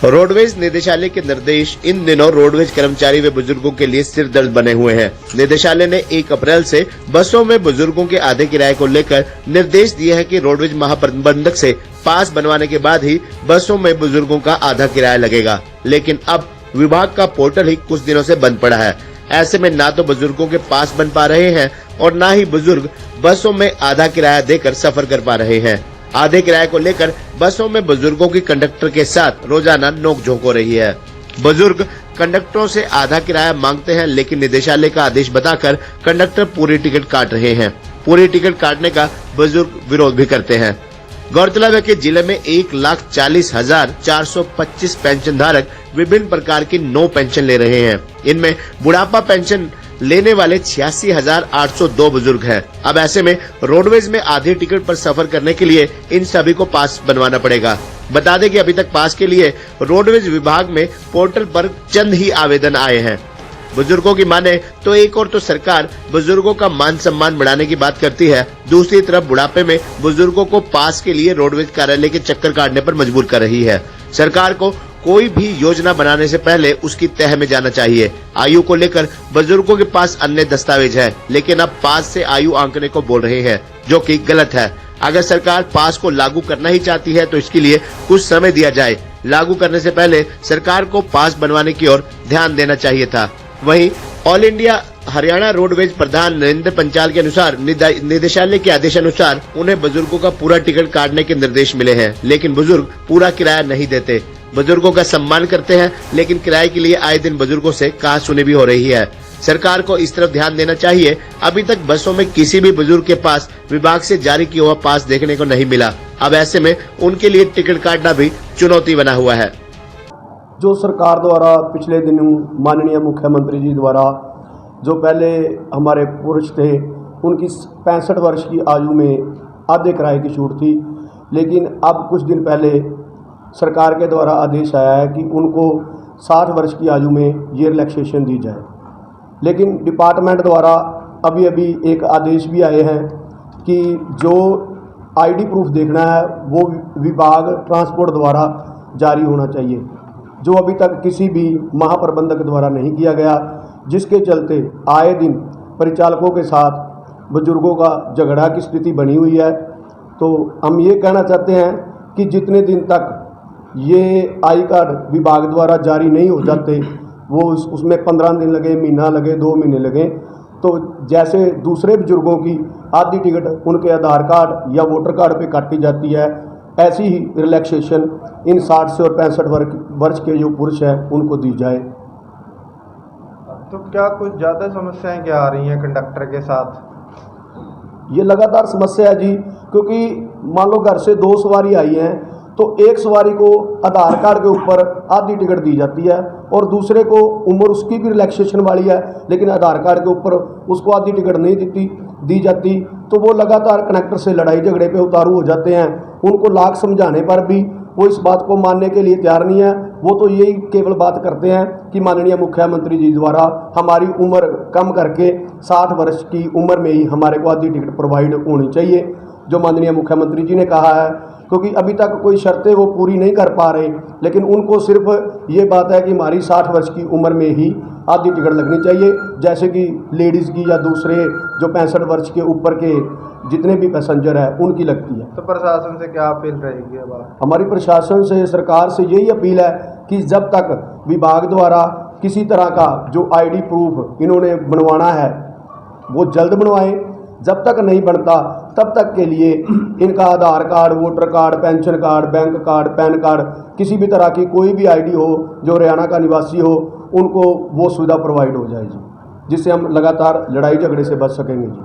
Roadways निदेशालय के निर्देश इन दिनों रोडवेज कर्मचारी व बुजुर्गों के लिए सिर दर्द बने हुए हैं। निदेशालय ने 1 अप्रैल से बसों में बुजुर्गों के आधे किराए को लेकर निर्देश दिए हैं कि रोडवेज महाप्रबंधक से पास बनवाने के बाद ही बसों में बुजुर्गों का आधा किराया लगेगा। लेकिन अब विभाग का पोर्टल ही कुछ दिनों से बंद पड़ा है। ऐसे में न तो बुजुर्गों के पास बन पा रहे हैं और न ही बुजुर्ग बसों में आधा किराया देकर सफर कर पा रहे हैं। आधे किराए को लेकर बसों में बुजुर्गों की कंडक्टर के साथ रोजाना नोकझोंक हो रही है। बुजुर्ग कंडक्टरों से आधा किराया मांगते हैं, लेकिन निदेशालय का आदेश बताकर कंडक्टर पूरी टिकट काट रहे हैं। पूरी टिकट काटने का बुजुर्ग विरोध भी करते हैं। गौरतलब है कि जिले में 1,40,425 पेंशन धारक विभिन्न प्रकार की 9 पेंशन ले रहे हैं। इनमें बुढ़ापा पेंशन लेने वाले 86,802 बुजुर्ग हैं। अब ऐसे में रोडवेज में आधी टिकट पर सफर करने के लिए इन सभी को पास बनवाना पड़ेगा। बता दें कि अभी तक पास के लिए रोडवेज विभाग में पोर्टल पर चंद ही आवेदन आए हैं। बुजुर्गों की माने तो एक और तो सरकार बुजुर्गों का मान सम्मान बढ़ाने की बात करती है, दूसरी तरफ बुढ़ापे में बुजुर्गों को पास के लिए रोडवेज कार्यालय के चक्कर काटने पर मजबूर कर रही है। सरकार को कोई भी योजना बनाने से पहले उसकी तह में जाना चाहिए। आयु को लेकर बुजुर्गों के पास अन्य दस्तावेज है, लेकिन अब पास से आयु आंकने को बोल रहे हैं, जो कि गलत है। अगर सरकार पास को लागू करना ही चाहती है तो इसके लिए कुछ समय दिया जाए। लागू करने से पहले सरकार को पास बनवाने की ओर ध्यान देना चाहिए था। वहीं ऑल इंडिया हरियाणा रोडवेज प्रधान नरेंद्र पंचाल के अनुसार निदेशालय के आदेश अनुसार उन्हें बुजुर्गों का पूरा टिकट काटने के निर्देश मिले हैं, लेकिन बुजुर्ग पूरा किराया नहीं देते। बुजुर्गों का सम्मान करते हैं, लेकिन किराए के लिए आए दिन बुजुर्गों से कहासुनी भी हो रही है। सरकार को इस तरफ ध्यान देना चाहिए। अभी तक बसों में किसी भी बुजुर्ग के पास विभाग से जारी किया हुआ पास देखने को नहीं मिला। अब ऐसे में उनके लिए टिकट काटना भी चुनौती बना हुआ है। जो सरकार द्वारा पिछले दिनों माननीय मुख्यमंत्री जी द्वारा जो पहले हमारे पुरुष थे उनकी 65 वर्ष की आयु में आधे किराए की छूट थी, लेकिन अब कुछ दिन पहले सरकार के द्वारा आदेश आया है कि उनको 60 वर्ष की आयु में ये रिलैक्सेशन दी जाए। लेकिन डिपार्टमेंट द्वारा अभी एक आदेश भी आए हैं कि जो आईडी प्रूफ देखना है वो विभाग ट्रांसपोर्ट द्वारा जारी होना चाहिए, जो अभी तक किसी भी महाप्रबंधक द्वारा नहीं किया गया, जिसके चलते आए दिन परिचालकों के साथ बुजुर्गों का झगड़ा की स्थिति बनी हुई है। तो हम ये कहना चाहते हैं कि जितने दिन तक ये आई कार्ड विभाग द्वारा जारी नहीं हो जाते, वो उसमें 15 दिन लगे, महीना लगे, 2 महीने लगे, तो जैसे दूसरे बुजुर्गों की आधी टिकट उनके आधार कार्ड या वोटर कार्ड पे काटी जाती है, ऐसी ही रिलैक्सेशन इन 60 से और 65 वर्ष के जो पुरुष हैं उनको दी जाए। तो क्या कुछ ज़्यादा समस्याएं क्या आ रही हैं कंडक्टर के साथ? ये लगातार समस्या है जी, क्योंकि मान लो घर से 2 सवारी आई हैं तो एक सवारी को आधार कार्ड के ऊपर आधी टिकट दी जाती है और दूसरे को उम्र उसकी भी रिलैक्सेशन वाली है, लेकिन आधार कार्ड के ऊपर उसको आधी टिकट नहीं दी जाती, तो वो लगातार कनेक्टर से लड़ाई झगड़े पे उतारू हो जाते हैं। उनको लाख समझाने पर भी वो इस बात को मानने के लिए तैयार नहीं है। वो तो यही केवल बात करते हैं कि माननीय मुख्यमंत्री जी द्वारा हमारी उम्र कम करके 60 वर्ष की उम्र में ही हमारे को आधी टिकट प्रोवाइड होनी चाहिए, जो माननीय मुख्यमंत्री जी ने कहा है। क्योंकि अभी तक कोई शर्तें वो पूरी नहीं कर पा रहे, लेकिन उनको सिर्फ ये बात है कि हमारी 60 वर्ष की उम्र में ही आधी टिकट लगनी चाहिए, जैसे कि लेडीज़ की या दूसरे जो 65 वर्ष के ऊपर के जितने भी पैसेंजर हैं उनकी लगती है। तो प्रशासन से क्या अपील रहेगी? अब हमारी प्रशासन से, सरकार से यही अपील है कि जब तक विभाग द्वारा किसी तरह का जो आईडी प्रूफ इन्होंने बनवाना है वो जल्द बनवाएं। जब तक नहीं बनता तब तक के लिए इनका Aadhaar card, voter card, pension card, bank card, PAN card, किसी भी तरह की कोई भी आईडी हो जो हरियाणा का निवासी हो, उनको वो सुविधा प्रोवाइड हो जाए जी, जिससे हम लगातार लड़ाई झगड़े से बच सकेंगे जी।